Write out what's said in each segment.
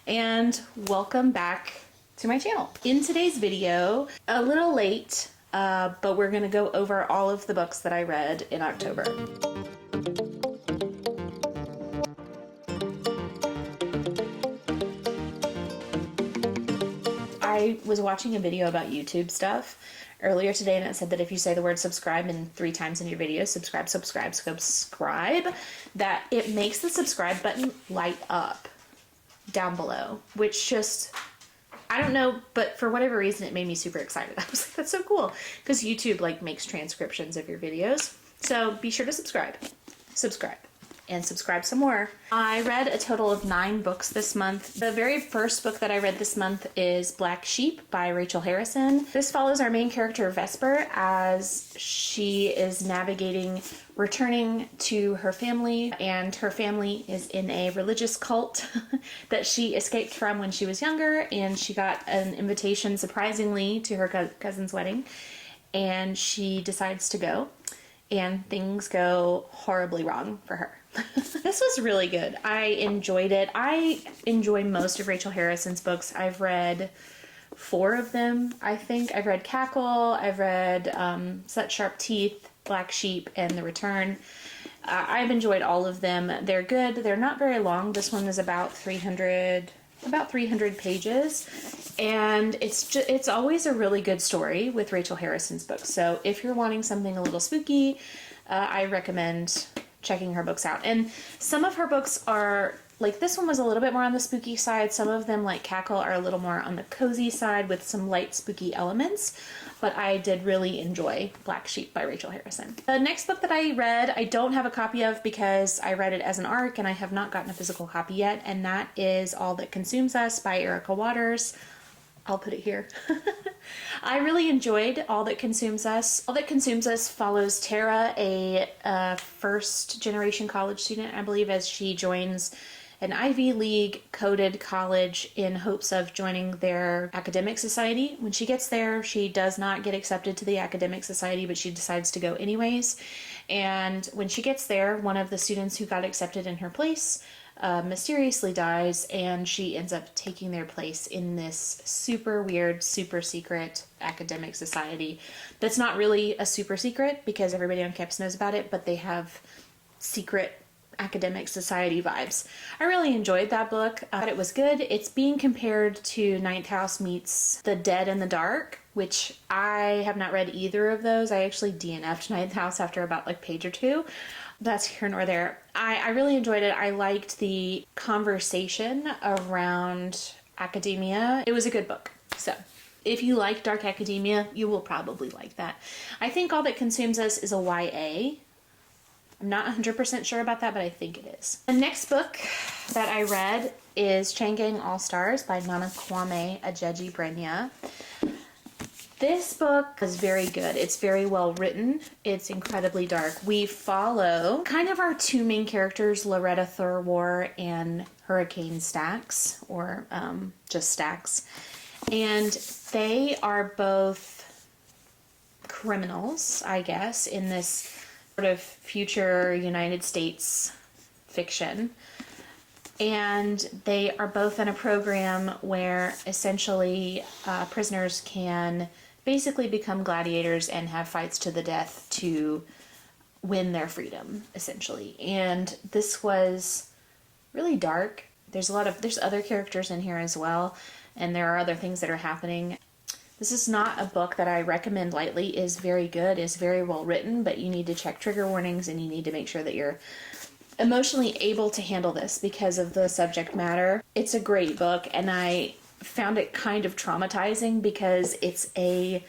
and welcome back to my channel. In today's video, a little late, but we're gonna go over all of the books that I read in October. I was watching a video about YouTube stuff earlier today, and it said that if you say the word subscribe in 3 times in your video, subscribe, that it makes the subscribe button light up down below, which just, I don't know, but for whatever reason, it made me super excited. I was like, that's so cool, because YouTube like makes transcriptions of your videos. So be sure to subscribe, and subscribe some more. I read a total of 9 books this month. The very first book that I read this month is Black Sheep by Rachel Harrison. This follows our main character, Vesper, as she is navigating returning to her family, and her family is in a religious cult that she escaped from when she was younger, and she got an invitation, surprisingly, to her cousin's wedding, and she decides to go, and things go horribly wrong for her. This was really good. I enjoyed it. I enjoy most of Rachel Harrison's books. I've read 4 of them, I think. I've read Cackle, I've read Such Sharp Teeth, Black Sheep, and The Return. I've enjoyed all of them. They're good. They're not very long. This one is about 300 pages, and it's always a really good story with Rachel Harrison's books. So if you're wanting something a little spooky, I recommend checking her books out. And some of her books are, like, this one was a little bit more on the spooky side. Some of them, like Cackle, are a little more on the cozy side with some light spooky elements. But I did really enjoy Black Sheep by Rachel Harrison. The next book that I read, I don't have a copy of because I read it as an ARC and I have not gotten a physical copy yet, and that is All That Consumes Us by Erica Waters. I'll put it here. I really enjoyed All That Consumes Us. All That Consumes Us follows Tara, a first-generation college student, I believe, as she joins an Ivy League coded college in hopes of joining their academic society. When she gets there, she does not get accepted to the academic society, but she decides to go anyways. And when she gets there, one of the students who got accepted in her place mysteriously dies, and she ends up taking their place in this super weird, super secret academic society that's not really a super secret because everybody on campus knows about it, but they have secret academic society vibes. I really enjoyed that book. I thought it was good. It's being compared to Ninth House meets The Dead in the Dark, which I have not read either of those. I actually DNF'd Ninth House after about like page or 2. That's here nor there. I really enjoyed it. I liked the conversation around academia. It was a good book. So if you like dark academia, you will probably like that. I think All That Consumes Us is a YA. I'm not 100% sure about that, but I think it is. The next book that I read is Chain Gang All-Stars by Kwame, Adjei-Brenyah. This book is very good. It's very well written. It's incredibly dark. We follow kind of our 2 main characters, Loretta Thurwar and Hurricane Stax, or just Stax. And they are both criminals, I guess, in this sort of future United States fiction. And they are both in a program where essentially prisoners can basically become gladiators and have fights to the death to win their freedom, essentially. And this was really dark. There's other characters in here as well, and there are other things that are happening. This is not a book that I recommend lightly. It is very good, it's very well written, but you need to check trigger warnings and you need to make sure that you're emotionally able to handle this because of the subject matter. It's a great book, and I found it kind of traumatizing because it's a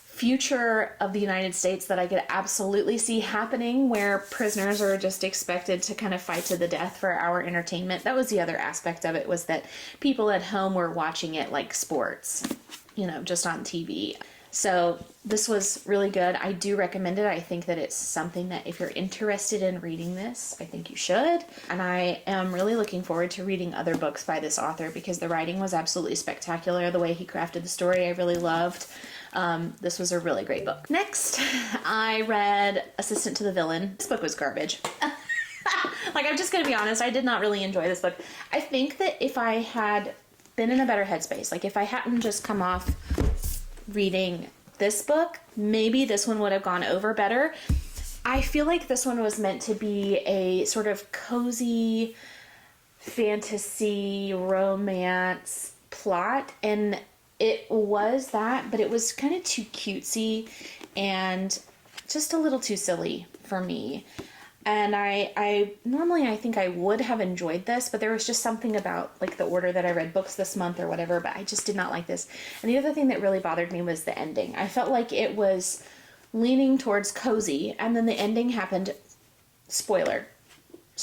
future of the United States that I could absolutely see happening, where prisoners are just expected to kind of fight to the death for our entertainment. That was the other aspect of it, was that people at home were watching it like sports, you know, just on TV. So this was really good. I do recommend it. I think that it's something that if you're interested in reading this, I think you should. And I am really looking forward to reading other books by this author because the writing was absolutely spectacular. The way he crafted the story, I really loved. This was a really great book. Next, I read Assistant to the Villain. This book was garbage. Like, I'm just gonna be honest, I did not really enjoy this book. I think that if I had been in a better headspace, like if I hadn't just come off reading this book, maybe this one would have gone over better. I feel like this one was meant to be a sort of cozy fantasy romance plot, and it was that, but it was kind of too cutesy and just a little too silly for me. And I normally, I think I would have enjoyed this, but there was just something about like the order that I read books this month or whatever, but I just did not like this. And the other thing that really bothered me was the ending. I felt like it was leaning towards cozy, and then the ending happened. Spoiler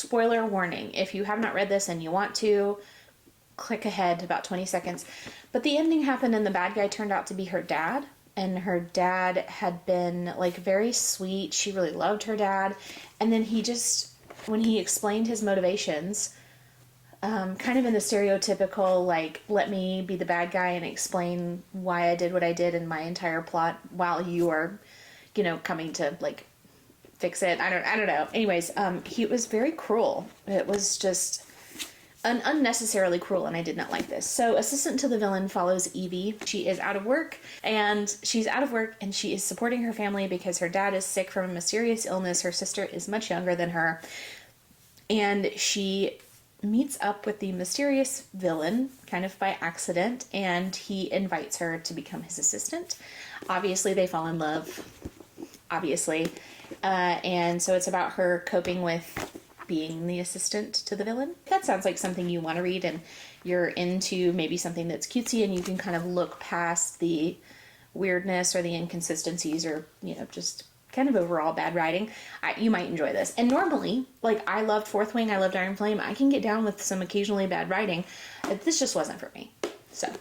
warning. If you have not read this and you want to, click ahead about 20 seconds. But the ending happened and the bad guy turned out to be her dad. And her dad had been like very sweet. She really loved her dad. And then he just, when he explained his motivations, kind of in the stereotypical, like, let me be the bad guy and explain why I did what I did in my entire plot while you are, coming to like fix it. I don't know. Anyways, he was very cruel. It was just unnecessarily cruel, and I did not like this. So Assistant to the Villain follows Evie. She is out of work, and she is supporting her family because her dad is sick from a mysterious illness. Her sister is much younger than her, and she meets up with the mysterious villain kind of by accident, and he invites her to become his assistant. Obviously, they fall in love. Obviously. And so it's about her coping with being the assistant to the villain. That sounds like something you want to read, and you're into maybe something that's cutesy and you can kind of look past the weirdness or the inconsistencies or, just kind of overall bad writing. You might enjoy this. And normally, like, I loved Fourth Wing, I loved Iron Flame. I can get down with some occasionally bad writing. This just wasn't for me. So,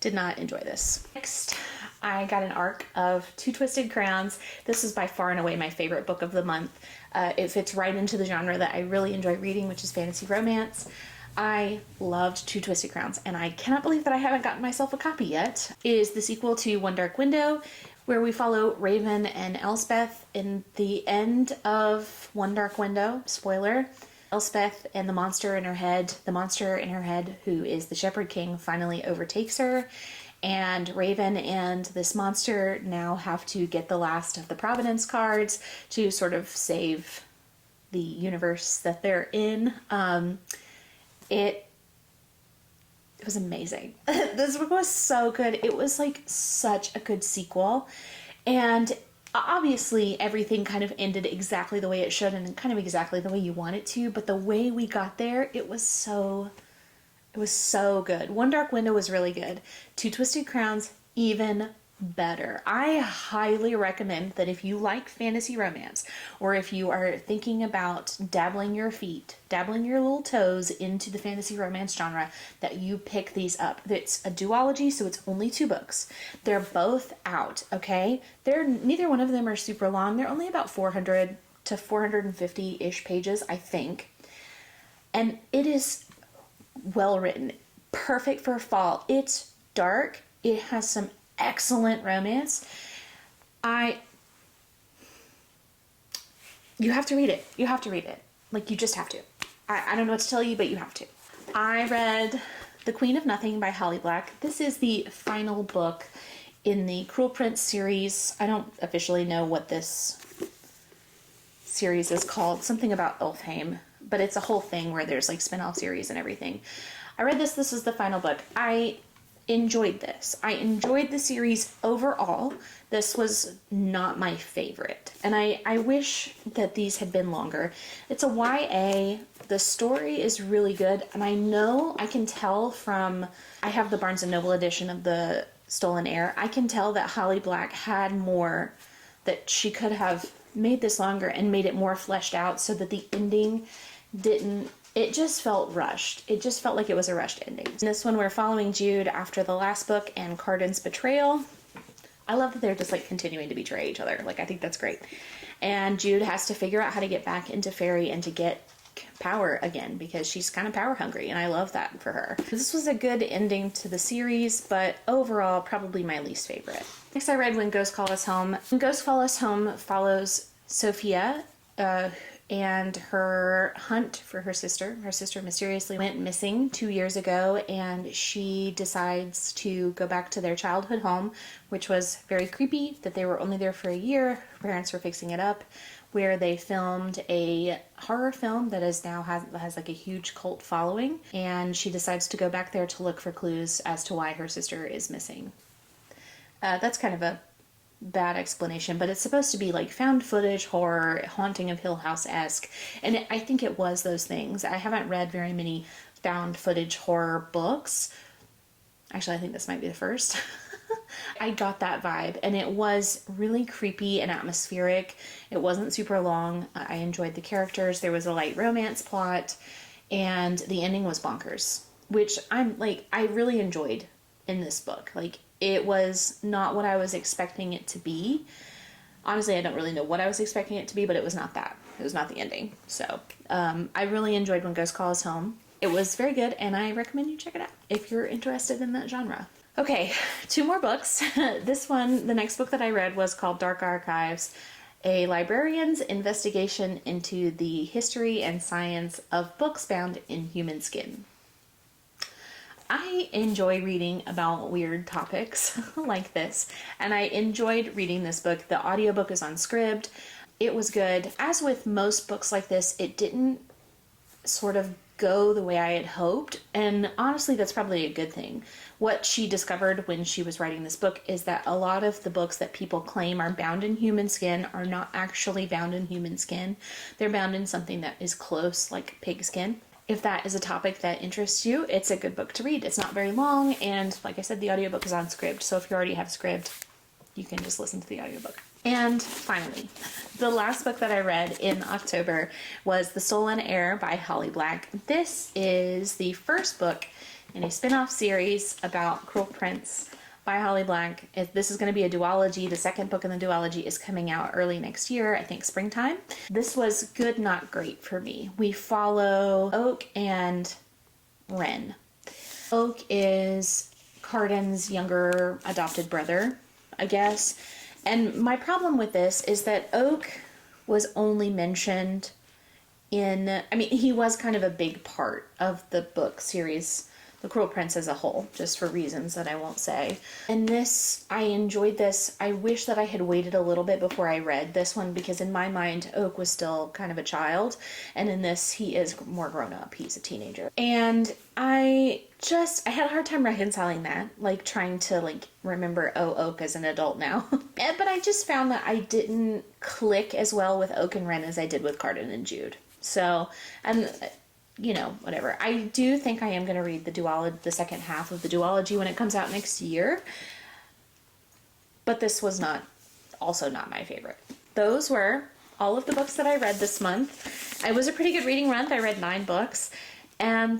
did not enjoy this. Next, I got an arc of Two Twisted Crowns. This is by far and away my favorite book of the month. It fits right into the genre that I really enjoy reading, which is fantasy romance. I loved Two Twisted Crowns, and I cannot believe that I haven't gotten myself a copy yet. It is the sequel to One Dark Window, where we follow Raven and Elspeth in the end of One Dark Window. Spoiler. Elspeth and the monster in her head, who is the Shepherd King, finally overtakes her. And Raven and this monster now have to get the last of the Providence cards to sort of save the universe that they're in. It was amazing. This book was so good. It was like such a good sequel. And obviously everything kind of ended exactly the way it should and kind of exactly the way you want it to. But the way we got there, it was so good. One Dark Window was really good. Two Twisted Crowns, even better. I highly recommend that if you like fantasy romance, or if you are thinking about dabbling your little toes into the fantasy romance genre, that you pick these up. It's a duology, so it's only 2 books. They're both out, okay? Neither one of them are super long. They're only about 400 to 450-ish pages, I think. And it is well written, perfect for fall. It's dark. It has some excellent romance. You have to read it. Like, you just have to. I don't know what to tell you, but you have to. I read The Queen of Nothing by Holly Black. This is the final book in the Cruel Prince series. I don't officially know what this series is called. Something about Elfheim. But it's a whole thing where there's like spin-off series and everything. I read this. This is the final book. I enjoyed this. I enjoyed the series overall. This was not my favorite. And I wish that these had been longer. It's a YA. The story is really good. And I can tell from, I have the Barnes & Noble edition of the Stolen Heir. I can tell that Holly Black had more, that she could have made this longer and made it more fleshed out so that the ending it just felt rushed. It just felt like it was a rushed ending. In this one, we're following Jude after the last book and Cardan's betrayal. I love that they're just like continuing to betray each other. Like, I think that's great. And Jude has to figure out how to get back into Fairy and to get power again, because she's kind of power hungry, and I love that for her. This was a good ending to the series, but overall, probably my least favorite. Next, I read When Ghosts Call Us Home. When Ghosts Call Us Home follows Sophia, and her hunt for her sister. Her sister mysteriously went missing 2 years ago, and she decides to go back to their childhood home, which was very creepy that they were only there for a year. Her parents were fixing it up, where they filmed a horror film that is now has like a huge cult following, and she decides to go back there to look for clues as to why her sister is missing. That's kind of a bad explanation, but it's supposed to be like found footage horror, Haunting of Hill House-esque, and I think it was those things. I haven't read very many found footage horror books. Actually, I think this might be the first. I got that vibe, and it was really creepy and atmospheric. It wasn't super long. I enjoyed the characters. There was a light romance plot, and the ending was bonkers, which I really enjoyed in this book. Like, it was not what I was expecting it to be. Honestly, I don't really know what I was expecting it to be, but it was not that. It was not the ending. So, I really enjoyed When Ghosts Call Us Home. It was very good, and I recommend you check it out if you're interested in that genre. Okay, 2 more books. The next book that I read was called Dark Archives, a librarian's investigation into the history and science of books bound in human skin. I enjoy reading about weird topics like this, and I enjoyed reading this book. The audiobook is on Scribd. It was good. As with most books like this, it didn't sort of go the way I had hoped, and honestly, that's probably a good thing. What she discovered when she was writing this book is that a lot of the books that people claim are bound in human skin are not actually bound in human skin. They're bound in something that is close, like pig skin. If that is a topic that interests you, it's a good book to read. It's not very long, and like I said, the audiobook is on Scribd, so if you already have Scribd, you can just listen to the audiobook. And finally, the last book that I read in October was The Soul and Heir by Holly Black. This is the first book in a spin-off series about Cruel Prince by Holly Black. This is going to be a duology. The second book in the duology is coming out early next year, I think springtime. This was good, not great for me. We follow Oak and Wren. Oak is Carden's younger adopted brother, I guess. And my problem with this is that Oak was only mentioned he was kind of a big part of the book series, The Cruel Prince as a whole, just for reasons that I won't say. And I enjoyed this. I wish that I had waited a little bit before I read this one, because in my mind, Oak was still kind of a child, and in this, he is more grown up. He's a teenager. And I had a hard time reconciling that, like trying to remember, Oak as an adult now. But I just found that I didn't click as well with Oak and Wren as I did with Carden and Jude. So, and whatever. I do think I am going to read the second half of the duology when it comes out next year. But this was also not my favorite. Those were all of the books that I read this month. It was a pretty good reading month. I read 9 books. And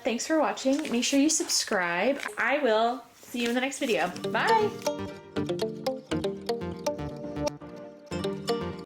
thanks for watching. Make sure you subscribe. I will see you in the next video. Bye!